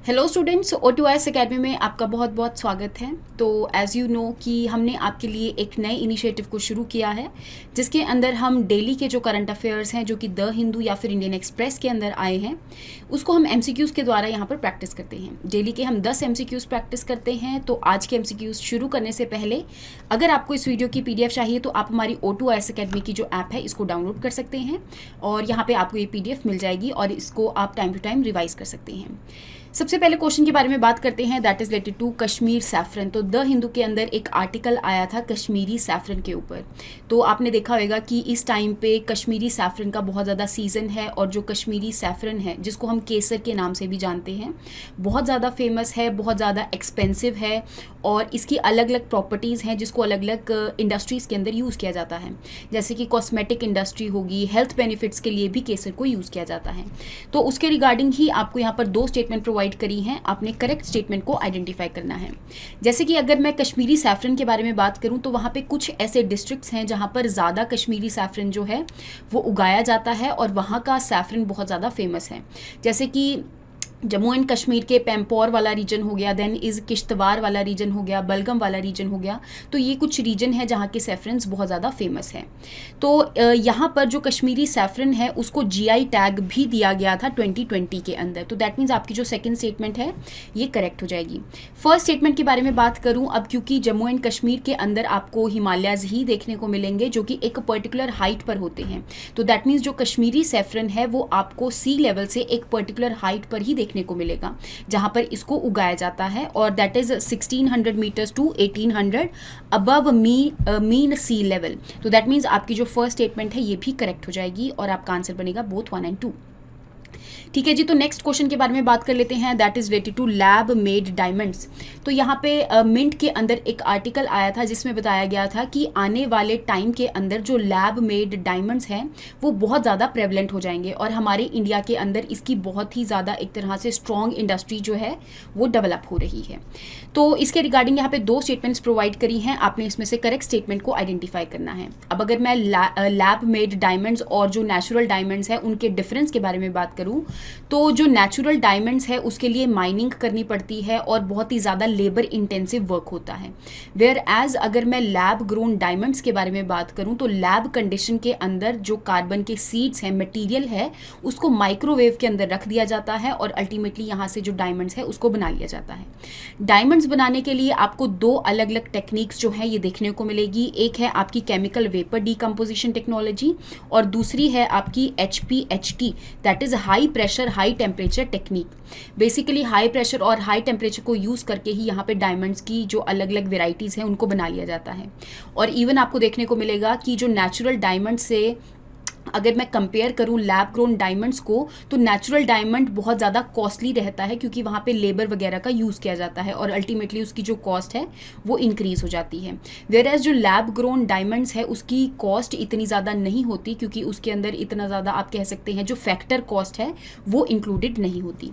Hello students, O2IS academy में आपका बहुत बहुत स्वागत है। तो एज़ यू नो कि हमने आपके लिए एक नए इनिशिएटिव को शुरू किया है जिसके अंदर हम डेली के जो करंट अफेयर्स हैं जो कि द हिंदू या फिर इंडियन एक्सप्रेस के अंदर आए हैं उसको हम MCQs के द्वारा यहाँ पर प्रैक्टिस करते हैं। डेली के हम 10 MCQs प्रैक्टिस करते हैं। तो आज के MCQs शुरू करने से पहले अगर आपको इस वीडियो की PDF चाहिए तो आप हमारी O2IS एकेडमी की जो ऐप है इसको डाउनलोड कर सकते हैं और यहाँ पर आपको ये PDF मिल जाएगी और इसको आप टाइम टू टाइम रिवाइज कर सकते हैं। सबसे पहले क्वेश्चन के बारे में बात करते हैं, that is related to Kashmir saffron. तो द हिंदू के अंदर एक आर्टिकल आया था कश्मीरी सैफरन के ऊपर। तो आपने देखा होगा कि इस टाइम पे कश्मीरी सैफरन का बहुत ज़्यादा सीज़न है और जो कश्मीरी सैफरन है जिसको हम केसर के नाम से भी जानते हैं, बहुत ज़्यादा फेमस है, बहुत ज़्यादा एक्सपेंसिव है और इसकी अलग अलग प्रॉपर्टीज़ हैं जिसको अलग अलग इंडस्ट्रीज़ के अंदर यूज़ किया जाता है। जैसे कि कॉस्मेटिक इंडस्ट्री होगी, हेल्थ बेनिफिट्स के लिए भी केसर को यूज़ किया जाता है। तो उसके रिगार्डिंग ही आपको यहाँ पर दो स्टेटमेंट प्रोवाइड करी हैं, आपने करेक्ट स्टेटमेंट को आइडेंटिफाई करना है। जैसे कि अगर मैं कश्मीरी सैफरन के बारे में बात करूं तो वहाँ पे कुछ ऐसे डिस्ट्रिक्ट्स हैं जहाँ पर ज़्यादा कश्मीरी सैफरन जो है वो उगाया जाता है और वहाँ का सैफरन बहुत ज़्यादा फेमस है। जैसे कि जम्मू एंड कश्मीर के पैम्पौर वाला रीजन हो गया, देन इज़ किश्तवाड़ वाला रीजन हो गया, बलगम वाला रीजन हो गया। तो ये कुछ रीजन है जहाँ के सैफरन्स बहुत ज़्यादा फेमस है। तो यहाँ पर जो कश्मीरी सैफरन है उसको GI टैग भी दिया गया था 2020 के अंदर। तो दैट मीन्स आपकी जो सेकंड स्टेटमेंट है ये करेक्ट हो जाएगी। फर्स्ट स्टेटमेंट के बारे में बात करूँ अब, क्योंकि जम्मू एंड कश्मीर के अंदर आपको हिमालयाज़ ही देखने को मिलेंगे जो कि एक पर्टिकुलर हाइट पर होते हैं। तो दैट मीन्स जो कश्मीरी सैफरन है वो आपको सी लेवल से एक पर्टिकुलर हाइट पर ही देखने को मिलेगा जहां पर इसको उगाया जाता है और that is 1600 meters to 1800 above mean sea level. तो दैट मीन्स आपकी जो फर्स्ट स्टेटमेंट है ये भी करेक्ट हो जाएगी और आपका आंसर बनेगा बोथ 1 and 2। ठीक है जी, तो नेक्स्ट क्वेश्चन के बारे में बात कर लेते हैं, that is related to lab made diamonds. तो यहाँ पे मिंट के अंदर एक आर्टिकल आया था जिसमें बताया गया था कि आने वाले टाइम के अंदर जो लैब मेड डायमंड्स हैं वो बहुत ज़्यादा प्रेवलेंट हो जाएंगे और हमारे इंडिया के अंदर इसकी बहुत ही ज़्यादा एक तरह से स्ट्रॉन्ग इंडस्ट्री जो है वो डेवलप हो रही है। तो इसके रिगार्डिंग यहाँ पे दो स्टेटमेंट्स प्रोवाइड करी हैं, आपने इसमें से करेक्ट स्टेटमेंट को आइडेंटिफाई करना है। अब अगर मैं लैब मेड डायमंड्स और जो नेचुरल डायमंड्स हैं उनके डिफरेंस के बारे में बात करूँ तो जो नेचुरल डायमंड्स है उसके लिए माइनिंग करनी पड़ती है और बहुत ही ज़्यादा लेबर इंटेंसिव वर्क होता है। वेयर एज अगर मैं लैब ग्रोन डायमंड्स के बारे में बात करूं तो लैब कंडीशन के अंदर जो कार्बन के सीड्स हैं, मटेरियल है, उसको माइक्रोवेव के अंदर रख दिया जाता है और अल्टीमेटली यहाँ से जो डायमंड्स है उसको बना लिया जाता है। डायमंड्स बनाने के लिए आपको दो अलग अलग टेक्निक्स जो है ये देखने को मिलेगी। एक है आपकी केमिकल वेपर डीकम्पोजिशन टेक्नोलॉजी और दूसरी है आपकी HPHT, that is high pressure high temperature technique. Basically high pressure और हाई टेम्परेचर को यूज़ करके ही यहाँ पे डायमंड्स की जो अलग अलग वेराइटीज़ हैं उनको बना लिया जाता है। और इवन आपको देखने को मिलेगा कि जो नेचुरल डायमंड से अगर मैं कंपेयर करूं लैब ग्रोन डायमंड्स को तो नेचुरल डायमंड बहुत ज़्यादा कॉस्टली रहता है क्योंकि वहाँ पे लेबर वगैरह का यूज़ किया जाता है और अल्टीमेटली उसकी जो कॉस्ट है वो इंक्रीज़ हो जाती है। वेयर एज जो लैब ग्रोन डायमंड्स है उसकी कॉस्ट इतनी ज़्यादा नहीं होती क्योंकि उसके अंदर इतना ज़्यादा आप कह सकते हैं जो फैक्टर कॉस्ट है वो इंक्लूडेड नहीं होती।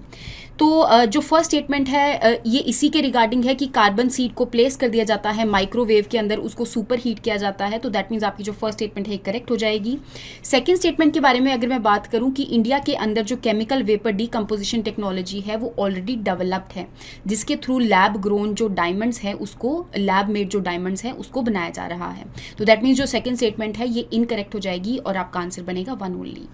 तो जो फर्स्ट स्टेटमेंट है ये इसी के रिगार्डिंग है कि कार्बन सीड को प्लेस कर दिया जाता है माइक्रोवेव के अंदर, उसको सुपर हीट किया जाता है। तो दैट मीन्स आपकी जो फर्स्ट स्टेटमेंट है करेक्ट हो जाएगी। सेकंड स्टेटमेंट के बारे में अगर मैं बात करूं कि इंडिया के अंदर जो केमिकल वेपर डीकम्पोजिशन टेक्नोलॉजी है वो ऑलरेडी डेवलप्ड है जिसके थ्रू लैब ग्रोन जो डायमंड्स है उसको, लैब मेड जो डायमंड्स है उसको बनाया जा रहा है। तो दैट मीन्स जो सेकंड स्टेटमेंट है ये इनकरेक्ट हो जाएगी और आपका आंसर बनेगा 1 ओनली।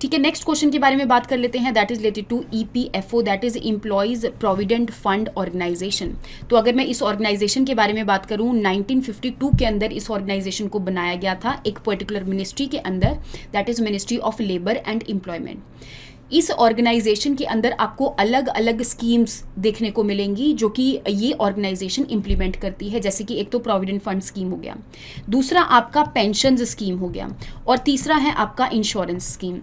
ठीक है, नेक्स्ट क्वेश्चन के बारे में बात कर लेते हैं, that is related to EPFO, that is employees provident fund organisation. तो अगर मैं इस ऑर्गेनाइजेशन के बारे में बात करूं 1952 के अंदर इस ऑर्गेनाइजेशन को बनाया गया था एक पर्टिकुलर मिनिस्ट्री के अंदर, that is ministry of labour and employment. इस ऑर्गेनाइजेशन के अंदर आपको अलग अलग स्कीम्स देखने को मिलेंगी जो कि ये ऑर्गेनाइजेशन इंप्लीमेंट करती है। जैसे कि एक तो प्रोविडेंट फंड स्कीम हो गया, दूसरा आपका पेंशन स्कीम हो गया और तीसरा है आपका इंश्योरेंस स्कीम।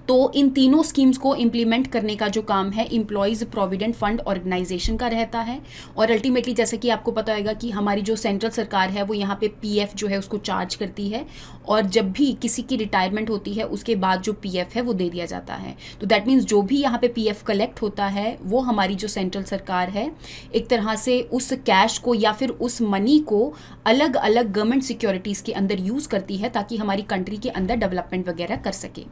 तो इन तीनों स्कीम्स को इम्प्लीमेंट करने का जो काम है एम्प्लॉयज़ प्रोविडेंट फंड ऑर्गेनाइजेशन का रहता है और अल्टीमेटली जैसे कि आपको पता होगा कि हमारी जो सेंट्रल सरकार है वो यहाँ पे PF जो है उसको चार्ज करती है और जब भी किसी की रिटायरमेंट होती है उसके बाद जो PF है वो दे दिया जाता है। तो दैट मीन्स जो भी यहाँ पे PF कलेक्ट होता है वो हमारी जो सेंट्रल सरकार है एक तरह से उस कैश को या फिर उस मनी को अलग अलग गवर्नमेंट सिक्योरिटीज़ के अंदर यूज़ करती है ताकि हमारी कंट्री के अंदर डेवलपमेंट वगैरह कर सके।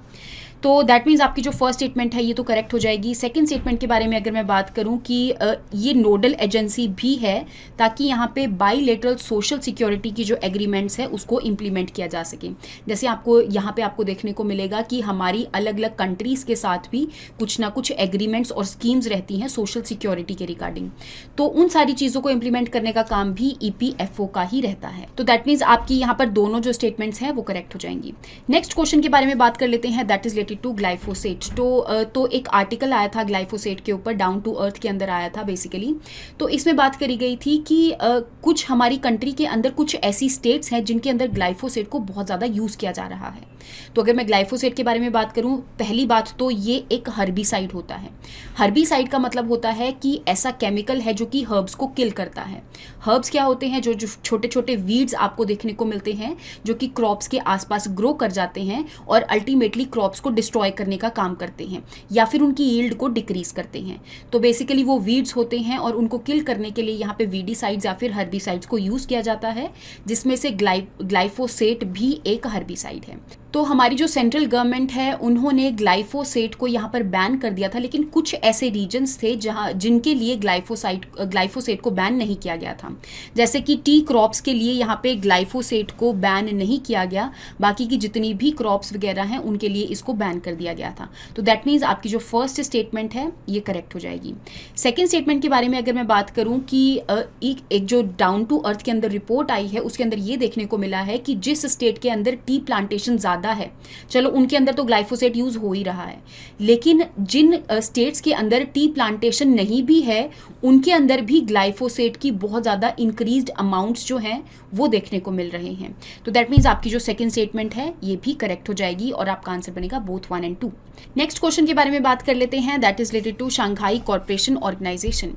तो दैट मीन्स आपकी जो फर्स्ट स्टेटमेंट है ये तो करेक्ट हो जाएगी। सेकंड स्टेटमेंट के बारे में अगर मैं बात करूं कि ये नोडल एजेंसी भी है ताकि यहाँ पे बाईलेटरल सोशल सिक्योरिटी की जो एग्रीमेंट्स है उसको इम्प्लीमेंट किया जा सके। जैसे आपको यहाँ पे आपको देखने को मिलेगा कि हमारी अलग अलग कंट्रीज़ के साथ भी कुछ ना कुछ एग्रीमेंट्स और स्कीम्स रहती हैं सोशल सिक्योरिटी के रिगार्डिंग, तो उन सारी चीज़ों को इम्प्लीमेंट करने का काम भी EPFO का ही रहता है। तो दैट मीन्स आपकी यहाँ पर दोनों जो स्टेटमेंट्स हैं वो करेक्ट हो जाएंगी। नेक्स्ट क्वेश्चन के बारे में बात कर लेते हैं, that is related to glyphosate. तो एक आर्टिकल आया था ग्लाइफोसेट के ऊपर, डाउन टू अर्थ के अंदर आया था बेसिकली। तो इसमें बात करी गई थी कि कुछ हमारी कंट्री के अंदर कुछ ऐसी स्टेट्स हैं जिनके अंदर ग्लाइफोसेट को बहुत ज़्यादा यूज़ किया जा रहा है। तो अगर मैं ग्लाइफोसेट के बारे में बात करूं, पहली बात तो ये एक हर्बिसाइड होता है। हर्बिसाइड का मतलब होता है कि ऐसा केमिकल है जो कि हर्ब्स को किल करता है। हर्ब्स क्या होते हैं? जो छोटे छोटे वीड्स आपको देखने को मिलते हैं जो कि क्रॉप्स के आसपास ग्रो कर जाते हैं और अल्टीमेटली क्रॉप्स को डिस्ट्रॉय करने का काम करते हैं या फिर उनकी यील्ड को डिक्रीज करते हैं। तो बेसिकली वो वीड्स होते हैं और उनको किल करने के लिए यहाँ पे वीडीसाइड्स या फिर हर्बिसाइड्स को यूज़ किया जाता है, जिसमें से ग्लाइफोसेट भी एक हर्बिसाइड है। तो हमारी जो सेंट्रल गवर्नमेंट है उन्होंने ग्लाइफोसेट को यहाँ पर बैन कर दिया था, लेकिन कुछ ऐसे रीजन्स थे जिनके लिए ग्लाइफोसेट को बैन नहीं किया गया था। जैसे कि टी क्रॉप्स के लिए यहाँ पे ग्लाइफोसेट को बैन नहीं किया गया, बाकी की जितनी भी क्रॉप्स वगैरह हैं उनके लिए इसको बैन कर दिया गया था। तो दैट मीन्स आपकी जो फर्स्ट स्टेटमेंट है ये करेक्ट हो जाएगी। सेकेंड स्टेटमेंट के बारे में अगर मैं बात करूँ कि एक जो डाउन टू अर्थ के अंदर रिपोर्ट आई है उसके अंदर ये देखने को मिला है कि जिस स्टेट के अंदर टी प्लांटेशन है, चलो उनके अंदर तो ग्लाइफोसेट यूज हो ही रहा है, लेकिन जिन स्टेट्स के अंदर टी प्लांटेशन नहीं भी है उनके अंदर भी ग्लाइफोसेट की बहुत ज़्यादा इंक्रीज्ड अमाउंट्स जो हैं वो देखने को मिल रहे हैं। तो दैट मीन्स आपकी जो सेकंड स्टेटमेंट है ये भी करेक्ट हो जाएगी और आपका आंसर बनेगा बोथ 1 और 2। नेक्स्ट क्वेश्चन के बारे में बात कर लेते हैं, that is related to Shanghai corporation organisation.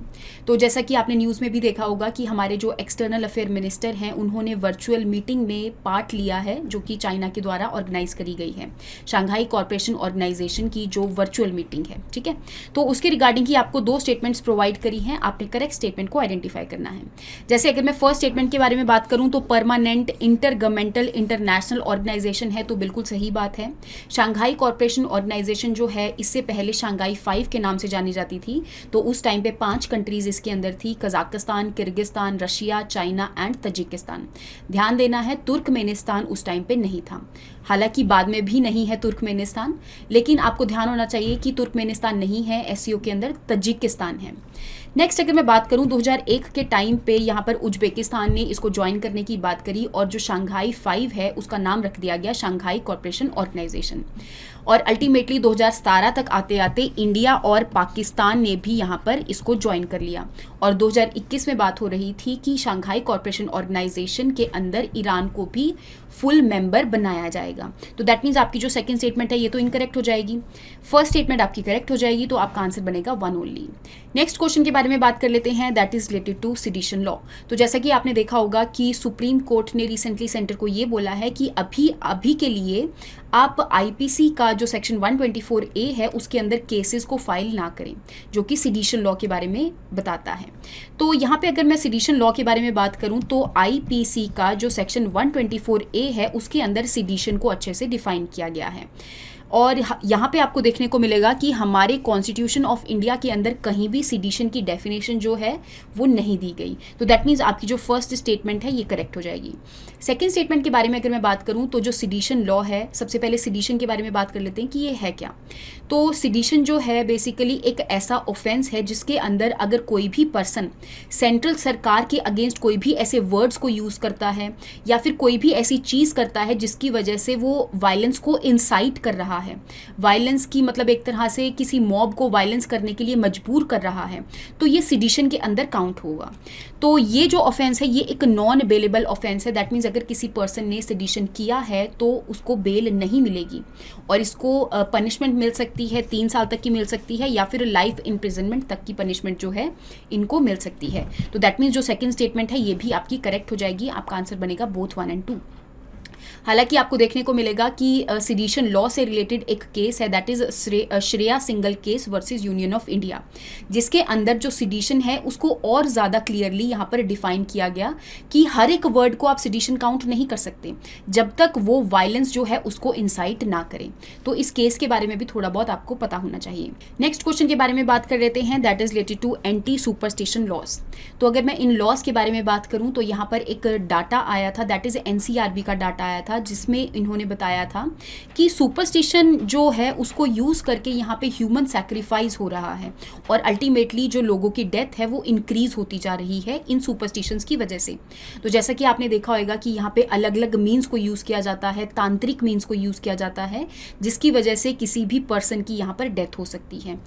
तो जैसा कि आपने न्यूज़ में भी देखा होगा कि हमारे जो एक्सटर्नल अफेयर मिनिस्टर हैं उन्होंने वर्चुअल मीटिंग में पार्ट लिया है जो कि चाइना के द्वारा ऑर्गेनाइज करी गई है, शंघाई कॉर्पोरेशन ऑर्गेनाइजेशन की जो वर्चुअल मीटिंग है, ठीक है। तो उसके रिगार्डिंग ही आपको 2 स्टेटमेंट्स प्रोवाइड करी हैं, आपने करेक्ट स्टेटमेंट को आइडेंटिफाई करना है। जैसे अगर मैं फर्स्ट स्टेटमेंट के बारे में बात करूं तो परमानेंट इंटरगवर्नमेंटल इंटरनेशनल ऑर्गेनाइजेशन है, तो बिल्कुल सही बात है। शंघाई कॉर्पोरेशन ऑर्गेनाइजेशन जो है इससे पहले शंघाई 5 के नाम से जानी जाती थी। तो उस टाइम पे 5 कंट्रीज इसके अंदर थी, Kazakhstan, Kyrgyzstan, Russia, China and Tajikistan. ध्यान देना है तुर्कमेनिस्तान उस टाइम पे नहीं था, हालांकि बाद में भी नहीं है तुर्कमेनिस्तान, लेकिन आपको ध्यान होना चाहिए कि तुर्कमेनिस्तान नहीं है, SCO के अंदर तजिकिस्तान है। नेक्स्ट अगर मैं बात करूं 2001 के टाइम पे यहाँ पर उज्बेकिस्तान ने इसको ज्वाइन करने की बात करी और जो शंघाई 5 है उसका नाम रख दिया गया शंघाई कॉर्पोरेशन ऑर्गेनाइजेशन। और अल्टीमेटली 2017 तक आते आते इंडिया और पाकिस्तान ने भी यहाँ पर इसको ज्वाइन कर लिया और 2021 में बात हो रही थी कि शंघाई कॉर्पोरेशन ऑर्गेनाइजेशन के अंदर ईरान को भी फुल मेंबर बनाया जाएगा। तो दैट मीन्स आपकी जो सेकंड स्टेटमेंट है ये तो इनकरेक्ट हो जाएगी, फर्स्ट स्टेटमेंट आपकी करेक्ट हो जाएगी, तो आपका आंसर बनेगा 1 ओनली। नेक्स्ट क्वेश्चन के बारे में बात कर लेते हैं, that is related to sedition law. तो जैसा कि आपने देखा होगा कि सुप्रीम कोर्ट ने रिसेंटली सेंटर को ये बोला है कि अभी के लिए आप IPC का जो सेक्शन 124A है उसके अंदर केसेस को फाइल ना करें, जो कि सेडिशन लॉ के बारे में बताता है। तो यहाँ पे अगर मैं सेडिशन लॉ के बारे में बात करूँ तो IPC का जो सेक्शन 124A है उसके अंदर सेडिशन को अच्छे से डिफाइन किया गया है और यहाँ पे आपको देखने को मिलेगा कि हमारे कॉन्स्टिट्यूशन ऑफ इंडिया के अंदर कहीं भी सेडिशन की डेफिनेशन जो है वो नहीं दी गई। तो दैट मीन्स आपकी जो फर्स्ट स्टेटमेंट है ये करेक्ट हो जाएगी। सेकंड स्टेटमेंट के बारे में अगर मैं बात करूँ तो जो सेडिशन लॉ है, सबसे पहले सेडिशन के बारे में बात कर लेते हैं कि ये है क्या। तो सेडिशन जो है बेसिकली एक ऐसा ऑफेंस है जिसके अंदर अगर कोई भी पर्सन सेंट्रल सरकार के अगेंस्ट कोई भी ऐसे वर्ड्स को यूज़ करता है या फिर कोई भी ऐसी चीज़ करता है जिसकी वजह से वो वायलेंस को इंसाइट कर रहा है, वायलेंस की मतलब एक तरह से किसी मॉब को वायलेंस करने के लिए मजबूर कर रहा है, तो ये सेडिशन के अंदर काउंट होगा। तो ये जो ऑफेंस है ये एक नॉन बेलेबल ऑफेंस है। दैट मीन्स अगर किसी पर्सन ने सेडिशन किया है तो उसको बेल नहीं मिलेगी और इसको पनिशमेंट मिल सकती है, 3 साल तक की मिल सकती है या फिर लाइफ इम्प्रिजनमेंट तक की पनिशमेंट जो है इनको मिल सकती है। तो दैट मीन्स जो सेकंड स्टेटमेंट है ये भी आपकी करेक्ट हो जाएगी, आपका आंसर बनेगा बोथ 1 और 2। हालांकि आपको देखने को मिलेगा कि सिडिशन लॉ से रिलेटेड एक केस है, that is Shreya single case versus union of India, जिसके अंदर जो सिडिशन है उसको और ज़्यादा क्लियरली यहाँ पर डिफाइन किया गया कि हर एक वर्ड को आप सिडिशन काउंट नहीं कर सकते जब तक वो वायलेंस जो है उसको इंसाइट ना करें। तो इस केस के बारे में भी थोड़ा बहुत आपको पता होना चाहिए। नेक्स्ट क्वेश्चन के बारे में बात कर लेते हैं, that is related to anti superstition laws. तो अगर मैं इन लॉज के बारे में बात करूं तो यहाँ पर एक डाटा आया था, दैट इज एनसीआरबी का डाटा आया था, जिसमें इन्होंने बताया था कि सुपरस्टिशन जो है उसको यूज करके यहाँ पे ह्यूमन सैक्रिफाइस हो रहा है और अल्टीमेटली जो लोगों की डेथ है वो इंक्रीज होती जा रही है इन सुपरस्टिशंस की वजह से। तो जैसा कि आपने देखा होगा कि यहाँ पे अलग अलग मीन्स को यूज किया जाता है, तांत्रिक मीन्स को यूज किया जाता है, जिसकी वजह से किसी भी पर्सन की यहाँ पर डेथ हो सकती है।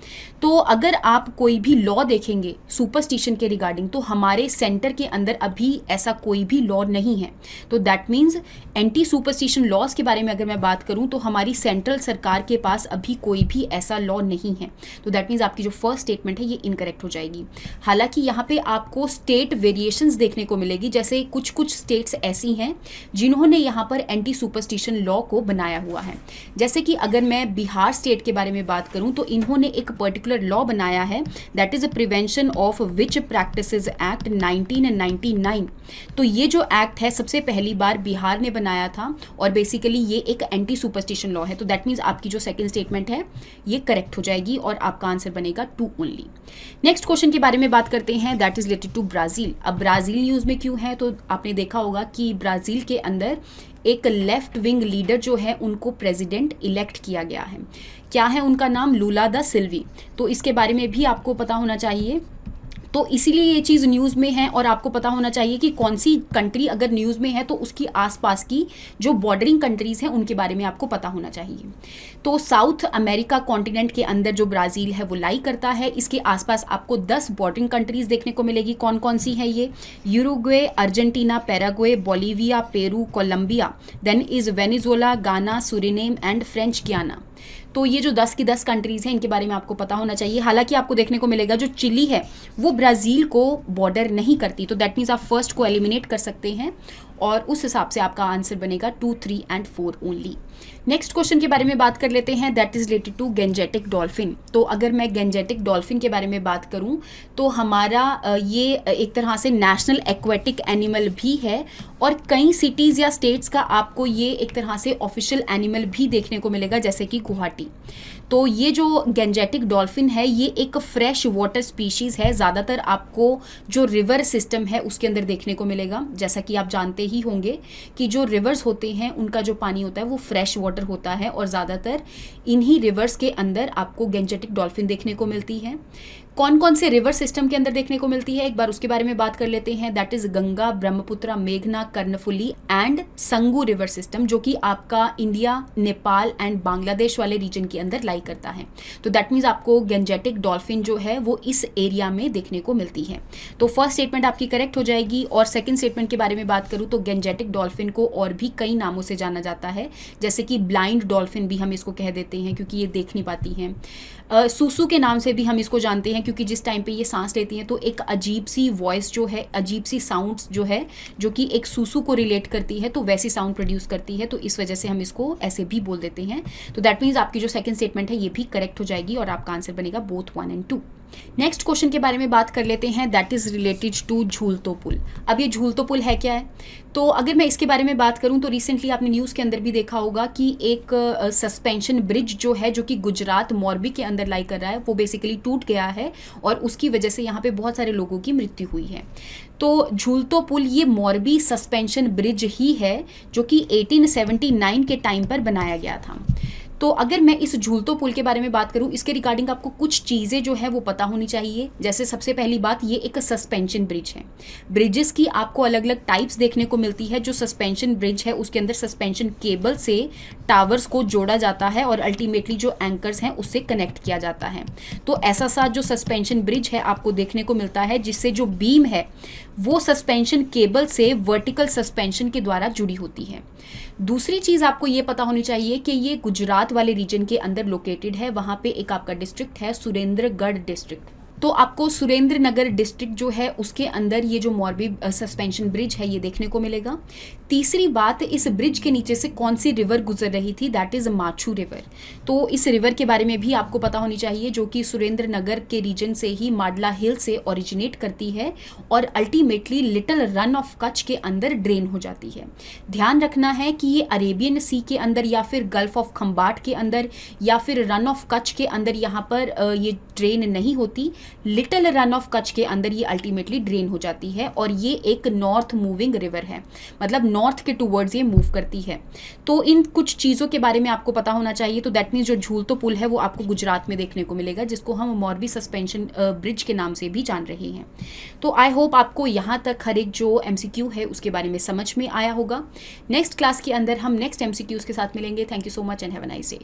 तो अगर आप कोई भी लॉ देखेंगे सुपरस्टिशन के रिगार्डिंग तो हमारे सेंटर के अंदर अभी ऐसा कोई भी लॉ नहीं है। तो that means anti superstition laws के बारे में अगर मैं बात करूं तो हमारी सेंट्रल सरकार के पास अभी कोई भी ऐसा लॉ नहीं है। तो दैट मीन्स आपकी जो फर्स्ट स्टेटमेंट है ये इनकरेक्ट हो जाएगी। हालांकि यहाँ पे आपको स्टेट वेरिएशंस देखने को मिलेगी, जैसे कुछ कुछ स्टेट्स ऐसी हैं जिन्होंने यहाँ पर एंटी सुपरस्टिशन लॉ को बनाया हुआ है। जैसे कि अगर मैं बिहार स्टेट के बारे में बात करूं तो इन्होंने एक पर्टिकुलर लॉ बनाया है, that is prevention of which practices act 1999। तो ये जो एक्ट है सबसे पहली बार बिहार ने बनाया था और बेसिकली ये एक एंटी सुपरस्टिशन लॉ है। तो दैट मीन्स आपकी जो सेकंड स्टेटमेंट है ये करेक्ट हो जाएगी और आपका आंसर बनेगा 2 ओनली। नेक्स्ट क्वेश्चन के बारे में बात करते हैं, that is related to Brazil. अब ब्राजील न्यूज में क्यों है, तो आपने देखा होगा कि ब्राजील के अंदर एक लेफ्ट विंग लीडर जो है उनको प्रेसिडेंट इलेक्ट किया गया है। क्या है उनका नाम? लूला दा सिल्वी। तो इसके बारे में भी आपको पता होना चाहिए। तो इसीलिए ये चीज़ न्यूज़ में है और आपको पता होना चाहिए कि कौन सी कंट्री अगर न्यूज़ में है तो उसकी आसपास की जो बॉर्डरिंग कंट्रीज़ हैं उनके बारे में आपको पता होना चाहिए। तो साउथ अमेरिका कॉन्टिनेंट के अंदर जो ब्राज़ील है वो लाई करता है। इसके आसपास आपको 10 बॉर्डरिंग कंट्रीज़ देखने को मिलेगी। कौन कौन सी है ये? Uruguay, Argentina, Paraguay, Bolivia, Peru, Colombia, then is Venezuela, Guyana, Suriname and French गियाना। तो ये जो 10 की 10 कंट्रीज़ हैं इनके बारे में आपको पता होना चाहिए। हालांकि आपको देखने को मिलेगा जो चिली है वो ब्राज़ील को बॉर्डर नहीं करती, तो दैट मीन्स आप फर्स्ट को एलिमिनेट कर सकते हैं और उस हिसाब से आपका आंसर बनेगा 2, 3 एंड 4 ओनली। नेक्स्ट क्वेश्चन के बारे में बात कर लेते हैं, that is related to Gangetic dolphin. तो अगर मैं गेंजेटिक डॉल्फिन के बारे में बात करूं तो हमारा ये एक तरह से नेशनल एक्वेटिक एनिमल भी है और कई सिटीज़ या स्टेट्स का आपको ये एक तरह से ऑफिशियल एनिमल भी देखने को मिलेगा, जैसे कि गुवाहाटी। तो ये जो गेंजेटिक डॉल्फिन है ये एक फ्रेश वाटर स्पीशीज़ है, ज़्यादातर आपको जो रिवर सिस्टम है उसके अंदर देखने को मिलेगा। जैसा कि आप जानते ही होंगे कि जो रिवर्स होते हैं उनका जो पानी होता है वो फ्रेश वाटर होता है और ज़्यादातर इन्हीं रिवर्स के अंदर आपको गेंजेटिक डॉल्फिन देखने को मिलती है। कौन कौन से रिवर सिस्टम के अंदर देखने को मिलती है एक बार उसके बारे में बात कर लेते हैं, दैट इज गंगा, ब्रह्मपुत्र, मेघना, Karnaphuli and Sangu river system, जो कि आपका इंडिया, नेपाल एंड बांग्लादेश वाले रीजन के अंदर लाई करता है। तो दैट मीन्स आपको गेंजेटिक डॉल्फिन जो है वो इस एरिया में देखने को मिलती है। तो फर्स्ट स्टेटमेंट आपकी करेक्ट हो जाएगी। और सेकंड स्टेटमेंट के बारे में बात करूँ तो गेंजेटिक डॉल्फिन को और भी कई नामों से जाना जाता है, जैसे कि ब्लाइंड डॉल्फिन भी हम इसको कह देते हैं क्योंकि ये देख नहीं पाती हैं। सूसू के नाम से भी हम इसको जानते हैं क्योंकि जिस टाइम पे ये सांस लेती हैं तो एक अजीब सी वॉइस जो है, अजीब सी साउंड्स जो है जो कि एक सूसू को रिलेट करती है, तो वैसी साउंड प्रोड्यूस करती है, तो इस वजह से हम इसको ऐसे भी बोल देते हैं। तो दैट मीन्स आपकी जो सेकंड स्टेटमेंट है ये भी करेक्ट हो जाएगी और आपका आंसर बनेगा बोथ 1 एंड 2। नेक्स्ट क्वेश्चन के बारे में बात कर लेते हैं, दैट इज रिलेटेड टू झूलतो पुल। अब ये झूलतो पुल है क्या है? तो अगर मैं इसके बारे में बात करूं तो रिसेंटली आपने न्यूज़ के अंदर भी देखा होगा कि एक सस्पेंशन ब्रिज जो है जो कि गुजरात मोरबी के अंदर लाई कर रहा है वो बेसिकली टूट गया है और उसकी वजह से यहाँ पे बहुत सारे लोगों की मृत्यु हुई है। तो झूलतो पुल ये मोरबी सस्पेंशन ब्रिज ही है जो कि 1879 के टाइम पर बनाया गया था। तो अगर मैं इस झूलतो पुल के बारे में बात करूं, इसके रिगार्डिंग आपको कुछ चीज़ें जो है वो पता होनी चाहिए। जैसे सबसे पहली बात, ये एक सस्पेंशन ब्रिज है। ब्रिजेस की आपको अलग अलग टाइप्स देखने को मिलती है। जो सस्पेंशन ब्रिज है उसके अंदर सस्पेंशन केबल से टावर्स को जोड़ा जाता है और अल्टीमेटली जो एंकर्स हैं उससे कनेक्ट किया जाता है। तो ऐसा सा जो सस्पेंशन ब्रिज है आपको देखने को मिलता है जिससे जो बीम है वो सस्पेंशन केबल से वर्टिकल सस्पेंशन के द्वारा जुड़ी होती है। दूसरी चीज़ आपको ये पता होनी चाहिए कि ये गुजरात वाले रीजन के अंदर लोकेटेड है। वहाँ पे एक आपका डिस्ट्रिक्ट है सुरेंद्रगढ़ डिस्ट्रिक्ट। तो आपको सुरेंद्र नगर डिस्ट्रिक्ट जो है उसके अंदर ये जो मोरबी सस्पेंशन ब्रिज है ये देखने को मिलेगा। तीसरी बात, इस ब्रिज के नीचे से कौन सी रिवर गुजर रही थी, दैट इज़ माछू रिवर। तो इस रिवर के बारे में भी आपको पता होनी चाहिए, जो कि सुरेंद्र नगर के रीजन से ही माडला हिल से ओरिजिनेट करती है और ultimately little run of Kutch के अंदर ड्रेन हो जाती है। ध्यान रखना है कि ये अरेबियन सी के अंदर या फिर गल्फ ऑफ खम्बाट के अंदर या फिर रन ऑफ कच्छ के अंदर यहाँ पर ये ड्रेन नहीं होती। लिटिल रन ऑफ कच्छ के अंदर ये अल्टीमेटली ड्रेन हो जाती है और ये एक नॉर्थ मूविंग रिवर है, मतलब नॉर्थ के टूवर्ड्स ये मूव करती है। तो इन कुछ चीज़ों के बारे में आपको पता होना चाहिए। तो दैट मीन्स जो झूलतो पुल है वो आपको गुजरात में देखने को मिलेगा, जिसको हम मोरबी सस्पेंशन ब्रिज के नाम से भी जान रहे हैं। तो आई होप आपको यहाँ तक हर एक जो MCQ है उसके बारे में समझ में आया होगा। नेक्स्ट क्लास के अंदर हम नेक्स्ट MCQs के साथ मिलेंगे। Thank you so much and have a nice day.